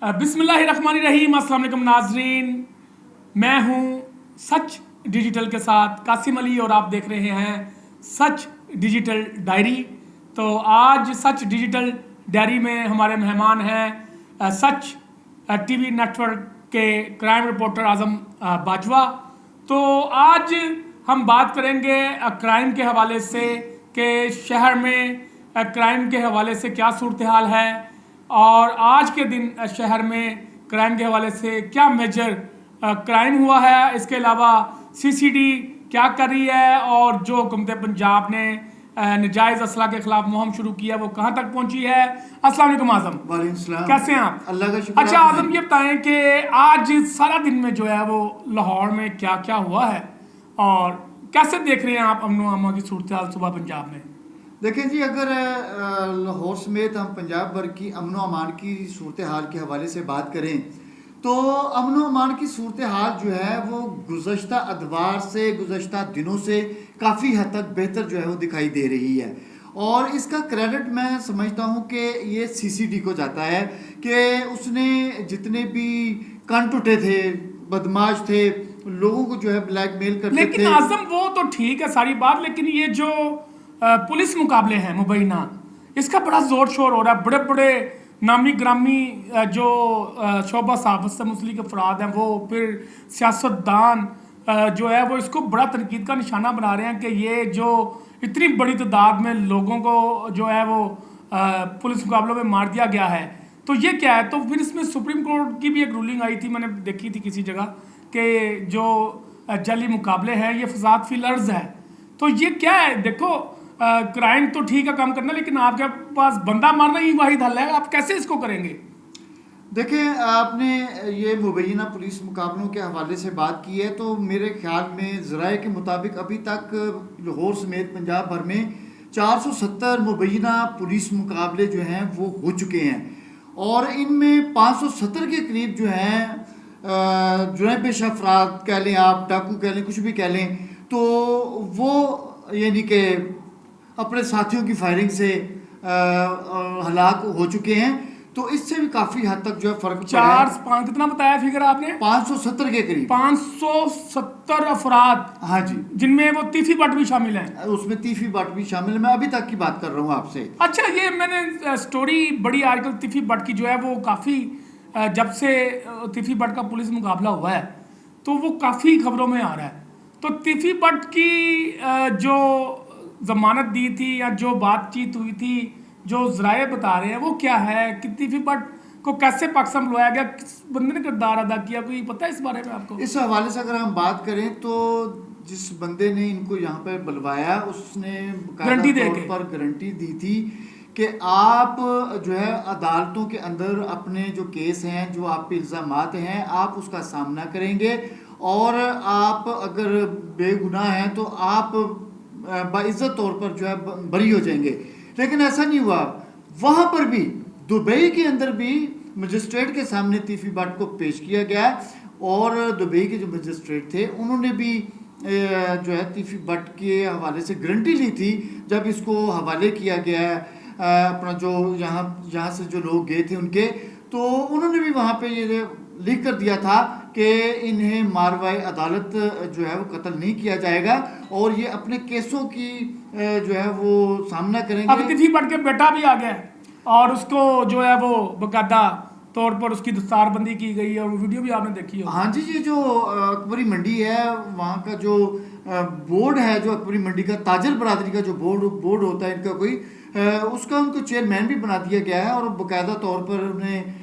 बिस्मिल्लाहिर्रहमानिर्रहीम। अस्सलाम वालेकुम नाजरीन, मैं हूं सच डिजिटल के साथ कासिम अली और आप देख रहे हैं सच डिजिटल डायरी। तो आज सच डिजिटल डायरी में हमारे मेहमान हैं सच टीवी नेटवर्क के क्राइम रिपोर्टर आज़म बाजवा। तो आज हम बात करेंगे क्राइम के हवाले से कि शहर में क्राइम के हवाले से क्या सूरत हाल है और आज के दिन शहर में क्राइम के हवाले से क्या मेजर क्राइम हुआ है। इसके अलावा सीसीडी क्या कर रही है और जो हुकूमत पंजाब ने नजायज़ असला के खिलाफ मुहिम शुरू की है वो कहाँ तक पहुंची है। अस्सलाम वालेकुम आज़म। वालेकुम सलाम। कैसे हैं आप? अल्लाह का शुक्र। अच्छा आज़म, ये बताएं कि आज सारा दिन में जो है वो लाहौर में क्या क्या हुआ है और कैसे देख रहे हैं आप अमन व अमान की सूरत हाल सुबह पंजाब में? देखें जी, अगर लाहौर समेत हम पंजाब भर की अमन व अमान की सूरत हाल के हवाले से बात करें तो अमन व अमान की सूरत हाल जो है वो गुज़श्ता अदवार से, गुज़श्ता दिनों से काफ़ी हद तक बेहतर जो है वो दिखाई दे रही है। और इसका क्रेडिट मैं समझता हूँ कि ये सीसीडी को जाता है कि उसने जितने भी कानटुटे थे, बदमाश थे, लोगों को जो है ब्लैकमेल करते थे। लेकिन आज़म वो तो ठीक है सारी बात, लेकिन ये जो पुलिस मुकाबले हैं मुबैना, इसका बड़ा जोर शोर हो रहा है। बड़े बड़े नामी ग्रामी जो शोबा सहाफ़त से मुंसलिक अफराद हैं वो फिर सियासतदान जो है वो इसको बड़ा तनकीद का निशाना बना रहे हैं कि ये जो इतनी बड़ी तादाद में लोगों को जो है वो पुलिस मुकाबलों में मार दिया गया है, तो ये क्या है? तो फिर इसमें सुप्रीम कोर्ट की भी एक रूलिंग आई थी, मैंने देखी थी किसी जगह, कि जो जाली मुकाबले हैं ये फसाद फी लर्ज है। तो ये क्या है? देखो क्राइम तो ठीक है काम करना, लेकिन आपके पास बंदा मारना ही वाहिद हल है, आप कैसे इसको करेंगे? देखें, आपने ये मुबैना पुलिस मुकाबलों के हवाले से बात की है तो मेरे ख्याल में ज़राए के मुताबिक अभी तक लाहौर समेत पंजाब भर में 470 मुबैना पुलिस मुकाबले जो हैं वो हो चुके हैं और इनमें 570 के करीब जो हैं जुर्म पेशा अफराद कह लें, आप डाकू कह लें, कुछ भी कह लें, तो वो यानी कि अपने साथियों की फायरिंग से हलाक हो चुके हैं। तो इससे भी काफी हद तक जो है फर्क कितना बताया फिगर आपने? 570 के करीब। 570 अफराद, हाँ जी, जिनमें वो तीफी बट भी शामिल हैं। उसमें तीफी बट भी शामिल है। मैं अभी तक की बात कर रहा हूँ आपसे। अच्छा, ये मैंने स्टोरी बड़ी आजकल तीफी बट की जो है वो काफी, जब से तीफी बट का पुलिस मुकाबला हुआ है तो वो काफी खबरों में आ रहा है। तो तीफी बट की जो जमानत दी थी या जो बातचीत हुई थी, जो ज़राए बता रहे हैं वो क्या है? कितनी फी बट को कैसे पाकिस्तान बुलाया गया, किस बंदे ने किरदार अदा किया, कोई पता है इस बारे में आपको? इस हवाले से अगर हम बात करें तो जिस बंदे ने इनको यहाँ पर बुलवाया उसने गारंटी पर गारंटी दी थी कि आप जो है अदालतों के अंदर अपने जो केस हैं, जो आप पे इल्ज़ामात हैं, आप उसका सामना करेंगे और आप अगर बेगुनाह हैं तो आप बाइज्जत तौर पर जो है बरी हो जाएंगे। लेकिन ऐसा नहीं हुआ। वहाँ पर भी दुबई के अंदर भी मजिस्ट्रेट के सामने तीफी बट को पेश किया गया और दुबई के जो मजिस्ट्रेट थे उन्होंने भी जो है तीफी बट के हवाले से गारंटी ली थी। जब इसको हवाले किया गया अपना जो यहाँ से जो लोग गए थे उनके, तो उन्होंने भी वहाँ पे ये लिख कर दिया था कि इन्हें मारवाए अदालत जो है वो कत्ल नहीं किया जाएगा और ये अपने केसों की जो है वो सामना करेंगे। अब तीफी बट के बेटा भी आ गया और उसको जो है वो बाकायदा तौर पर उसकी दस्तारबंदी की गई और वीडियो भी आपने देखी हो। हाँ जी, ये जो अकबरी मंडी है वहाँ का जो बोर्ड है, जो अकबरी मंडी का ताजर बरादरी का जो बोर्ड होता है इनका कोई, उसका उनको चेयरमैन भी बना दिया गया है और बाकायदा तौर पर उन्हें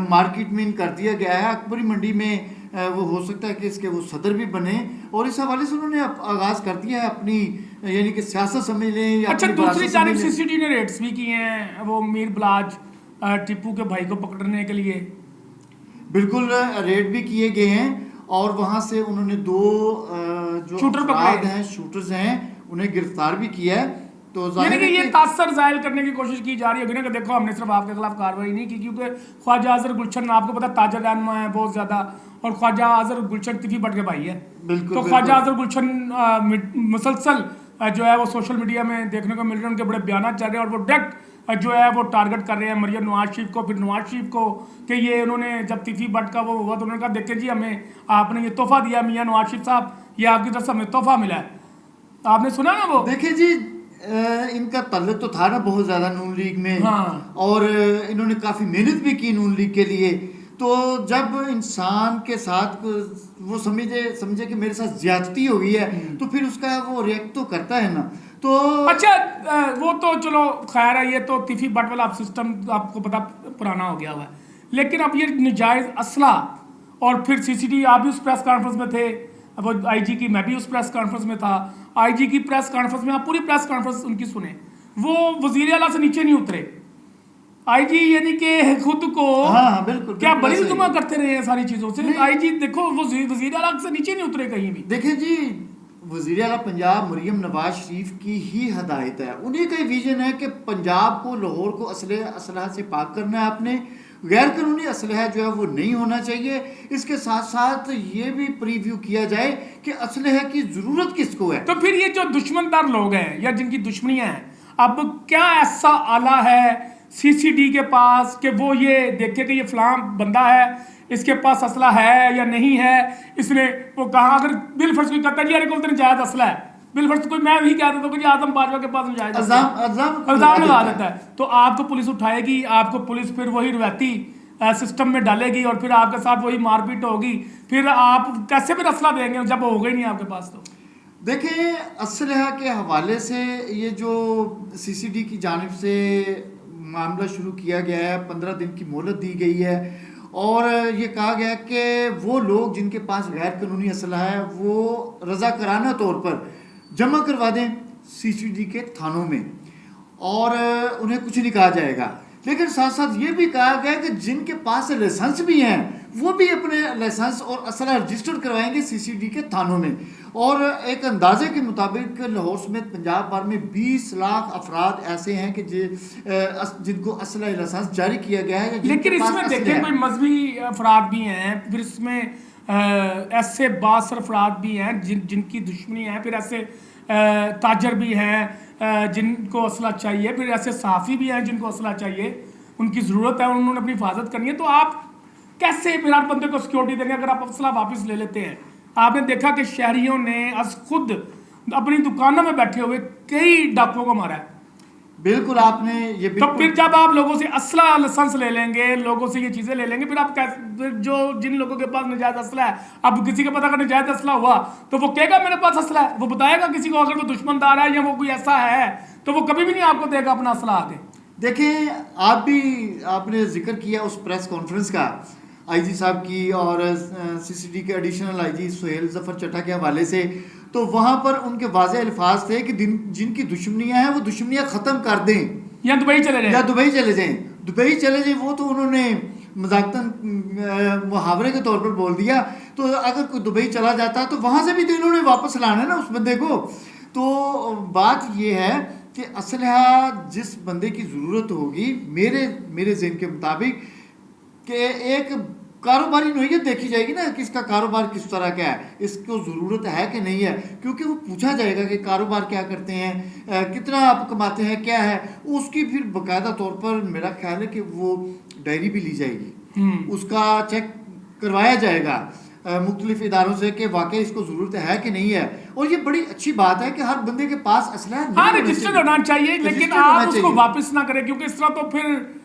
मार्केट में कर दिया गया है। अकबरी मंडी में वो हो सकता है कि इसके वो सदर भी बने और इस हवाले से उन्होंने आगाज़ कर दिया है अपनी, यानी कि सियासत समझ लें। अच्छा, दूसरी जानिब सीसीडी ने रेड्स भी किए हैं वो मीर बलाज टिप्पू के भाई को पकड़ने के लिए। बिल्कुल, रेड भी किए गए हैं और वहाँ से उन्होंने 2 जो शूटर्स हैं उन्हें गिरफ्तार भी किया है। तो यानी कि ये तासर जाहिर करने की कोशिश की जा रही होगी ना कि देखो हमने सिर्फ आपके खिलाफ कार्रवाई नहीं की, क्योंकि ख्वाजा अजहर गुलशन आपको पता ताजर रहनुमा है बहुत ज्यादा और ख्वाजा अजहर गुलशन तीफी बट के भाई है। तो ख्वाजा अजहर गुलशन मुसलसल जो है वो सोशल मीडिया में देखने को मिल रहे हैं, उनके बड़े बयान चल रहे हैं और वो डायरेक्ट जो है वो टारगेट कर रहे हैं मरियम नवाज शरीफ को, फिर नवाज शरीफ को कि ये उन्होंने जब तिफी भट्ट का वो हुआ तो उन्होंने कहा देखे जी हमें आपने ये तोहफा दिया मियाँ नवाज शरीफ साहब, ये आपकी तरफ से हमें तोहफा मिला है। आपने सुना ना वो? देखिए जी, इनका ताल्लुक तो था ना बहुत ज़्यादा नून लीग में। हाँ। और इन्होंने काफ़ी मेहनत भी की नून लीग के लिए। तो जब इंसान के साथ वो समझे कि मेरे साथ ज्यादती हो गई है तो फिर उसका वो रिएक्ट तो करता है ना। तो अच्छा, वो तो चलो खैर है, ये तो तिफी भट्ट वाला सिस्टम आपको पता पुराना हो गया हुआ है, लेकिन अब ये नजायज असला और फिर सीसीटीवी, आप भी उस प्रेस कॉन्फ्रेंस में थे, वो आईजी की, मैं भी उस प्रेस कॉन्फ्रेंस में था। आईजी की प्रेस कॉन्फ्रेंस में आप पूरी प्रेस कॉन्फ्रेंस उनकी सुने, वो वजीर आला से नीचे नहीं उतरे। आईजी यानी कि खुद को हाँ बिल्कुल क्या बिल्कुल बड़ी ऐसा ही जुमा है। करते रहे हैं सारी चीजों से। आईजी देखो वो वजीर आला से नीचे नहीं उतरे कहीं भी। देखिए जी, वज़ीर आला पंजाब मरियम नवाज शरीफ की ही हदायत है, उन्हीं का विजन है कि पंजाब को, लाहौर को असलहा से पाक करना है आपने। गैर कानूनी असलहा जो है वो नहीं होना चाहिए। इसके साथ साथ ये भी प्रीव्यू किया जाए कि असलहा की ज़रूरत किसको है। तो फिर ये जो दुश्मनदार लोग हैं या जिनकी दुश्मनियां हैं, अब क्या ऐसा आला है सीसीडी के पास कि वो ये देखे कि ये फलां बंदा है, इसके पास असला है या नहीं है, इसने वो कहा, अगर बिल फर्ज कोई कहता है जी यार को नजायज असला है, बिल फर्ज कोई मैं भी कह देता हूँ कि आजम बाजवा के पास नजायज इल्जाम लगा देता है, तो आपको पुलिस उठाएगी, आपको पुलिस फिर वही रवायती सिस्टम में डालेगी और फिर आपके साथ वही मारपीट होगी, फिर आप कैसे फिर असला देंगे जब होगा ही नहीं आपके पास। तो देखिए, असलहा के हवाले से ये जो सीसीडी की जानिब से मामला शुरू किया गया है, 15 दिन की मोहलत दी गई है और ये कहा गया कि वो लोग जिनके पास गैर कानूनी असलहा है वो रज़ाकाराना तौर पर जमा करवा दें सीसीडी के थानों में और उन्हें कुछ नहीं कहा जाएगा। लेकिन साथ साथ ये भी कहा गया कि जिनके पास लाइसेंस भी हैं वो भी अपने लाइसेंस और असला रजिस्टर करवाएंगे सीसीडी के थानों में। और एक अंदाजे के मुताबिक लाहौर समेत पंजाब भर में 20 लाख अफराद ऐसे हैं कि जिनको असला लाइसेंस जारी किया गया है। लेकिन इसमें देखिए कोई मजहबी अफराद भी हैं, फिर इसमें ऐसे बासर अफराद भी हैं जिनकी दुश्मनी है, फिर ऐसे ताजर भी हैं जिनको असला चाहिए, फिर ऐसे सहाफ़ी भी हैं जिनको असला चाहिए, उनकी ज़रूरत है, उन्होंने अपनी हिफाजत करनी है। तो आप कैसे फिर हर बंदे को सिक्योरिटी देंगे अगर आप असला वापस ले लेते हैं? आपने देखा कि शहरियों ने आज खुद अपनी दुकानों में बैठे हुए कई डाकुओं को मारा है। बिल्कुल, आपने ये तो फिर जब आप लोगों से असला लाइसेंस ले लेंगे, लोगों से ये चीजें ले लेंगे, फिर आप कैसे, जो जिन लोगों के पास नजायज असला है, अब किसी के पास अगर नजायज असला हुआ तो वो कहेगा मेरे पास असला है, वो बताएगा किसी को, अगर वो दुश्मनदार है या वो कोई ऐसा है तो वो कभी भी नहीं आपको देगा अपना असला आगे। देखें, आपने जिक्र किया उस प्रेस कॉन्फ्रेंस का आईजी साहब की और सीसीडी के एडिशनल आईजी सुहेल जफर चट्टा के हवाले से, तो वहां पर उनके वाज़ेह अल्फाज थे कि जिनकी दुश्मनियां हैं वो दुश्मनियां ख़त्म कर दें या दुबई चले जाएं, दुबई चले जाएं। वो तो उन्होंने मजाकतन मुहावरे के तौर पर बोल दिया। तो अगर कोई दुबई चला जाता तो वहां से भी तो इन्होंने वापस लाना है ना उस बंदे को। तो बात यह है कि असलहा जिस बंदे की ज़रूरत होगी, मेरे ज़हन के मुताबिक, कि एक कारोबारी नोयत देखी जाएगी ना कि इसका कारोबार किस तरह का है, इसको ज़रूरत है कि नहीं है, क्योंकि वो पूछा जाएगा कि कारोबार क्या करते हैं, कितना आप कमाते हैं, क्या है, उसकी फिर बाकायदा तौर पर मेरा ख्याल है कि वो डायरी भी ली जाएगी, उसका चेक करवाया जाएगा मुख्तलिफ इदारों से कि वाकई इसको ज़रूरत है कि नहीं है। और ये बड़ी अच्छी बात है कि हर बंदे के पास असला हाँ रजिस्टर्ड होना चाहिए, लेकिन आप उसको वापस ना करें, क्योंकि इस तरह तो फिर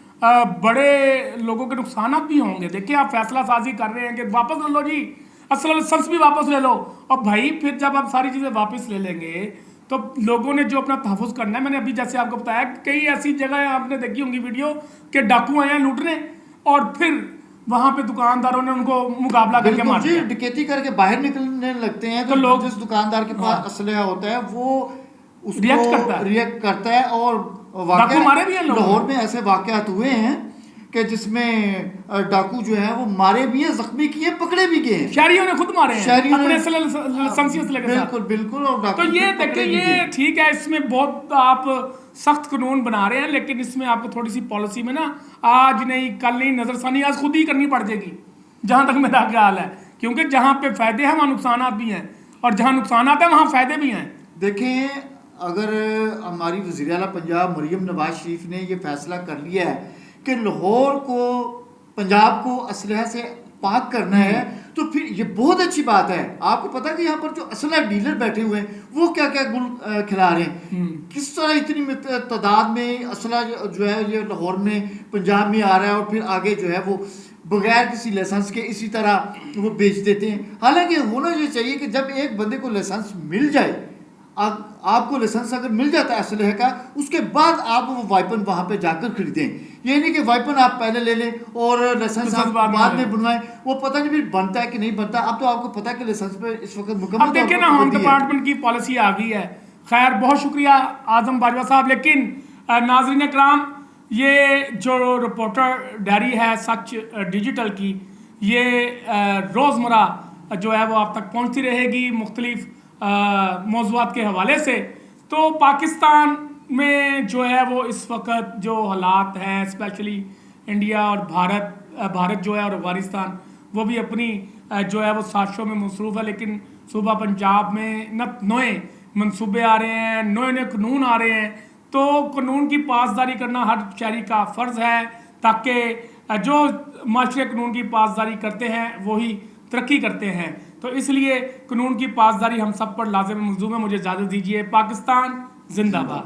बड़े लोगों के नुकसान भी होंगे। देखिए आप फैसला साजी कर रहे हैं कि वापस ले लो जी, असला लाइसेंस भी वापस ले लो, और भाई फिर जब आप सारी चीज़ें वापस ले लेंगे तो लोगों ने जो अपना तहफ़्फ़ुज़ करना है, मैंने अभी जैसे आपको बताया कई ऐसी जगह आपने देखी होंगी वीडियो कि डाकू आए हैं लूटने और फिर वहां पे दुकानदारों ने उनको मुकाबला करके मार दिया, डकैती करके बाहर निकलने लगते हैं। तो लोग, जिस दुकानदार के पास असलहा होता है वो उसको रिएक्ट करता है और मारे भी हैं। लाहौर में ऐसे वाकयात हुए हैं कि जिसमें डाकू जो है वो मारे भी हैं, जख्मी किए, पकड़े भी गए हैं, शहरियों ने खुद मारे हैं अपने लाइसेंस लगे। बिल्कुल। और तो ये देखिए, ये ठीक है, इसमें बहुत आप सख्त कानून बना रहे हैं, लेकिन इसमें आपको थोड़ी सी पॉलिसी में ना आज नहीं कल नहीं नजरसानी आज खुद ही करनी पड़ जाएगी, जहां तक मेरा ख्याल है, क्योंकि जहां पे फायदे हैं वहां नुकसान भी हैं और जहां नुकसान है वहां फायदे भी हैं। देखें, अगर हमारी वज़ीर आला पंजाब मरीम नवाज शरीफ ने ये फैसला कर लिया है कि लाहौर को, पंजाब को असलहा से पाक करना है, तो फिर ये बहुत अच्छी बात है। आपको पता है कि यहाँ पर जो असलहा डीलर बैठे हुए हैं वो क्या क्या गुल खिला रहे हैं, किस तरह इतनी तादाद में असलहा जो है ये लाहौर में, पंजाब में आ रहा है, और फिर आगे जो है वो बगैर किसी लाइसेंस के इसी तरह वो बेच देते हैं। हालांकि होना ये चाहिए कि जब एक बंदे को लाइसेंस मिल जाए, आपको लाइसेंस अगर मिल जाता है असलहे का, उसके बाद आप वो वाइपन वहाँ पे जाकर खरीदें। ये नहीं कि वाइपन आप पहले ले लें और लाइसेंस आप बाद में बनवाएं, वो पता नहीं फिर बनता है कि नहीं बनता। अब तो आपको पता है कि लाइसेंस पे इस वक्त मुकम्मल अब देखिए ना, होम डिपार्टमेंट की पॉलिसी आ गई है। खैर, बहुत शुक्रिया आजम बाजवा साहब। लेकिन नाज़रीन कराम, ये जो रिपोर्टर डायरी है सच डिजिटल की, ये रोज़मर्रा जो है वो आप तक पहुंचती रहेगी मुख्तलिफ मौज़ूआत के हवाले से। तो पाकिस्तान में जो है वो इस वक्त जो हालात हैं, स्पेशली इंडिया और भारत जो है और अफगानिस्तान, वो भी अपनी जो है वो साजिशों में मसरूफ़ है। लेकिन सूबा पंजाब में नए मंसूबे आ रहे हैं, नए कानून आ रहे हैं। तो कानून की पासदारी करना हर शहरी का फ़र्ज़ है, ताकि जो माशरे कानून की पासदारी करते हैं वही तरक्की करते हैं। तो इसलिए कानून की पासदारी हम सब पर लाज़िम मंजूम है। मुझे इजाज़त दीजिए। पाकिस्तान जिंदाबाद।